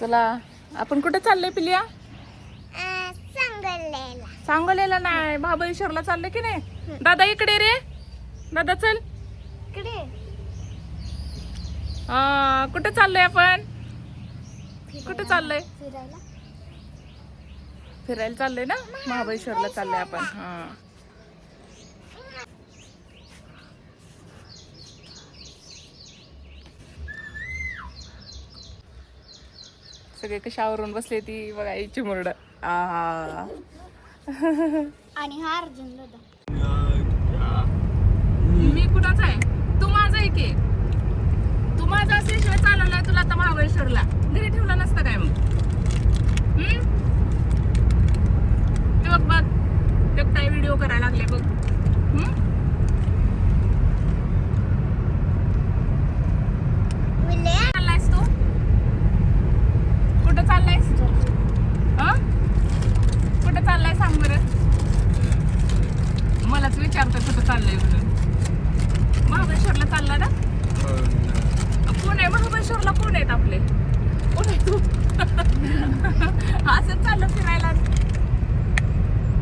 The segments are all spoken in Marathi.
चला आपण कुठे चाललोय पिलिया? सांगोलेला नाही, महाबळेश्वरला चाललोय की नाही? दादा इकडे रे, दादा चल इकडे. कुठे चाललोय आपण? कुठे चाललोय? फिरायला चाललोय ना, महाबळेश्वरला चाललोय आपण. सगळे कशा आवरून बसले ती बघा, याची मुरड. आणि हा अर्जुन दादा. मी कुणाचा आहे? तू माझा आहे की. तू माझा असल्याशिवाय चालवलाय तुला आता महाबळेश्वरला. घरी ठेवला नसतं काय मग? ते बघ बघ, ते काय व्हिडिओ करायला लागले बघ. चाललायस तू? कुठं चाललायस? कुठं चाललाय सांग बरं. मलाच विचारतोय कुठं चाललंय म्हणून. महाबळेश्वरला चालला ना? कोण आहे महाबळेश्वरला? कोण आहेत आपले? कोण आहे तू? असंच चाललं फिरायला.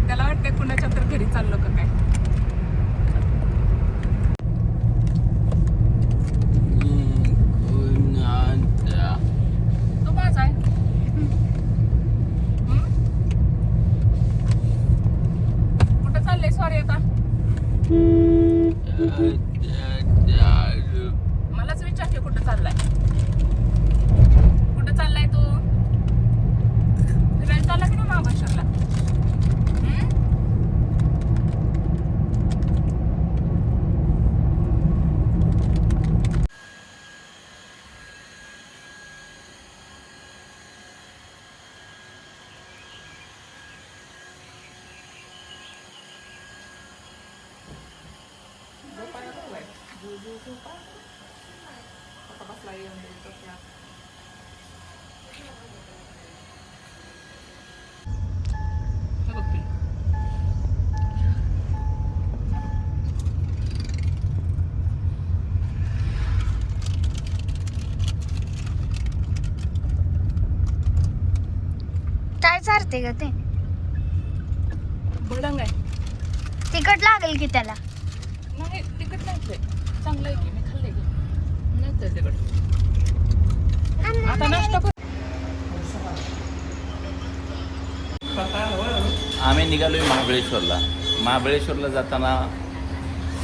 त्याला वाटतंय कुणाच्या तर घरी चाललो का काय. तो माझा आहे. कुठं चाललंय सॉरी आता? मलाच विचार की कुठं चाललाय? कुठं चाललाय तू? फिरायला चालला की नाही महाबळेश्वरला? काय चारते ग ते? भडंग आहे. तिखट लागेल की त्याला? नाही तिकट नाही, चांगलं आहे की. मी खाल्लंय की. नाही तर तिकट. आता नाश्ता कर. आम्ही निघालोय महाबळेश्वरला. महाबळेश्वरला जाताना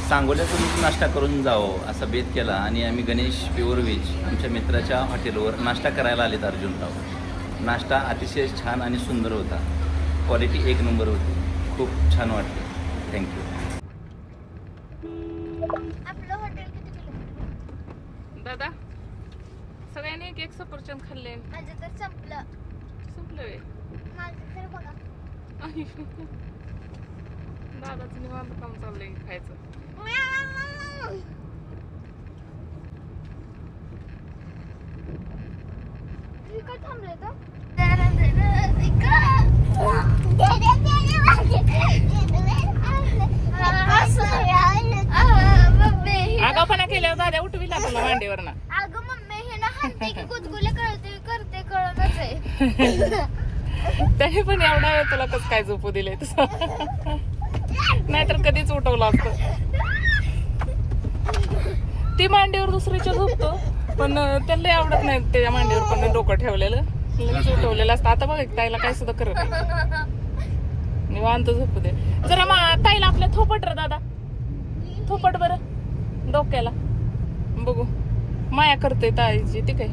सांगोल्यातून नाश्ता करून जावं असा बेत केला आणि आम्ही गणेश प्युअर व्हेज आमच्या मित्राच्या हॉटेलवर नाश्ता करायला आलेत अर्जुनराव. नाश्ता अतिशय छान आणि सुंदर होता. क्वालिटी एक नंबर होती. खूप छान वाटलं. थँक्यू. आपलं हॉटेल किती किलोमीटर? दादा सगळ्यांनी एक एक सफरचंद खाल्ले. माझं तर संपलं. संपलं. माझं तर बघा. दादाचं निवांत काम चाललंय खायचं. काय थांबले तर? आगाऊपणा केल्यावर दादा उठवी लागला मांडीवर ना. अगं मम्मी हे ना हाणते की गुदगुले करते कळतच आहे. त्याने पण एवढा वेळ तुला कसं काय झोपू दिले तसं? नाहीतर कधीच उठवलं असतं. ती मांडीवर दुसरीच्या झोपतो, पण त्याला आवडत नाही त्याच्या मांडीवर पण डोकं ठेवलेलं. उठवलेलं असतं. आता बघ ताईला काय सुद्धा करत नाही. निवांत झोपू दे जरा. ताईला आपल्या थोपट रे दादा, थोपट बरं डोक्याला. बघू माया करते ताईची. ती काय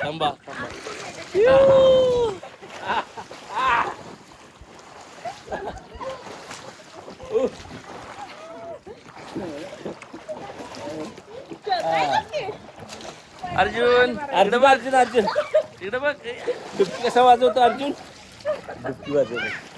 थांबा. अर्जुन अर्ध अर्जुन अर्जुन इकडे बघ. डुबकी कसा वाजवतो अर्जुन? डुबकी वाजवतो.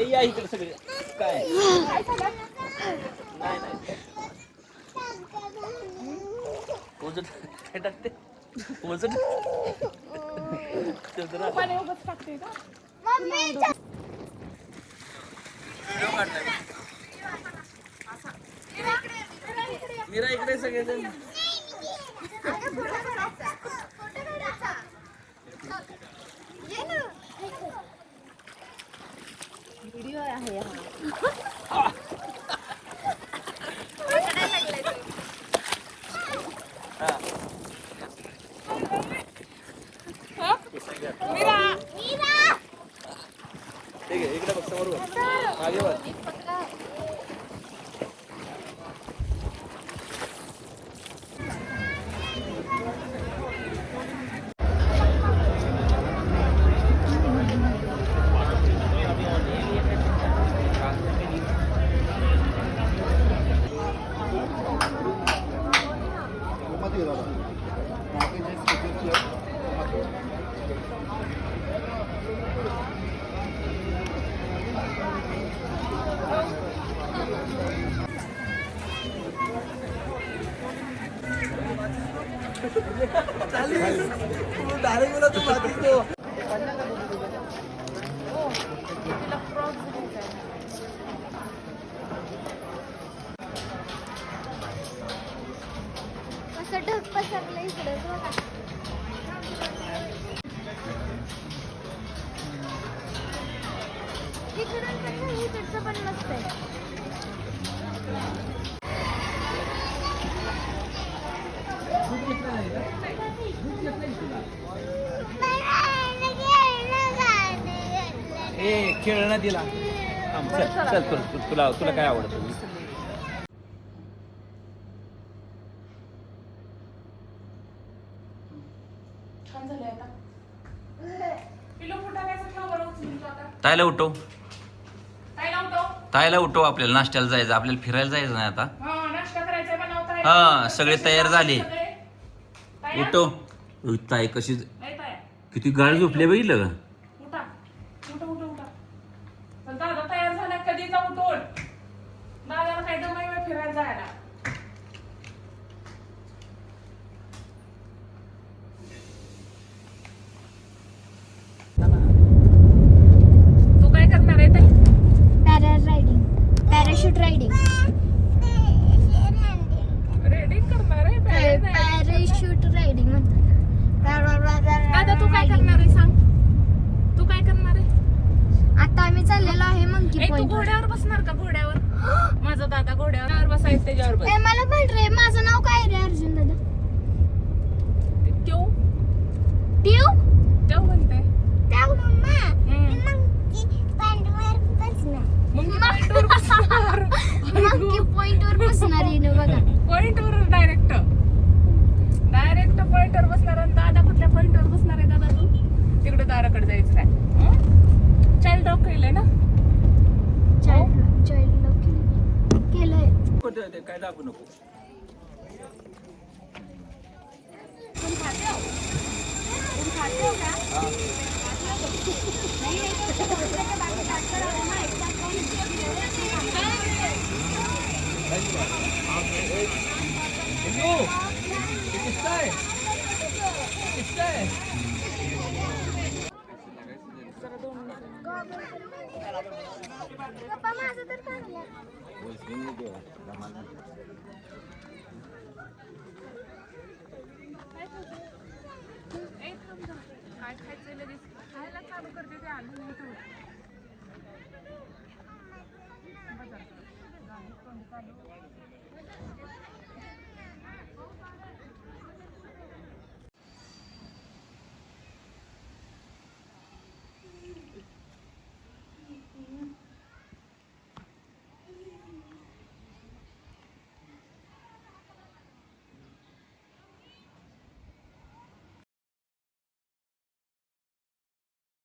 या इकडे सगळे काय नाही वजन काय टाकते वजन पाणी उगाच टाकते का? मीरा इकडे सगळेजण व्हिडिओ आहे इकडे बघ समोर मागे बघ कसं ढग पसरलं इकडे बघा. इकडून पण नाही, इकडचं पण मस्त आहे. खेळणं दिला चल तुला तुला काय आवडतं छान झालंय आता. पिलो फुटाण्याचं फ्लावर उचलून तो आता. तायला उठव काय लावतो? तायला उठव आपल्याला नाश्त्याला जायचं आपल्याला फिरायला जायचं नाही आता हा, नाश्ता करायचा बनवता येईल. हा, सगळे तयार झाले. सगळे तयार? उठव ताई कशी नाही तयार. किती गाळ झोपले बघितलं का उठा उठा पण दादा तयार झाला कधी जाऊ तोड दादाला काय दमाई वेळ फिरायला जायला. तू काय करणार आहे ताई? पॅराशूट रायडिंग रेडिंग करणार आहे पॅराशूट रायडिंग म्हणतात. दादा तू काय करणार आहे सांग. तू काय करणार आहे? आता आम्ही चाललेलो आहे मंकी ए, तू पॉइंट. घोड्यावर बसणार का? घोड्यावर माझा दादा घोड्यावर बसायचं त्याच्यावर बस. मला म्हण रे, माझं नाव काय रे अर्जुन दादा? त्यो टिव त्यो म्हणते मंकी पॉइंट वर बसणार आहे ना बघा. पॉइंट वर डायरेक्ट पॉइंट वर बसणार. आणि दादा कुठल्या पॉइंट वर बसणार आहे दादा? तू तिकडे दाराकडे जायचं नाही. चाइल्ड लॉक केलंय ना? चाइल्ड लॉक केलंय. काय दाखवू नको पप्पा माझं तर चांगलं. काय खायचं लगेच खायला चालू करते ते आलू नाही तेवढं.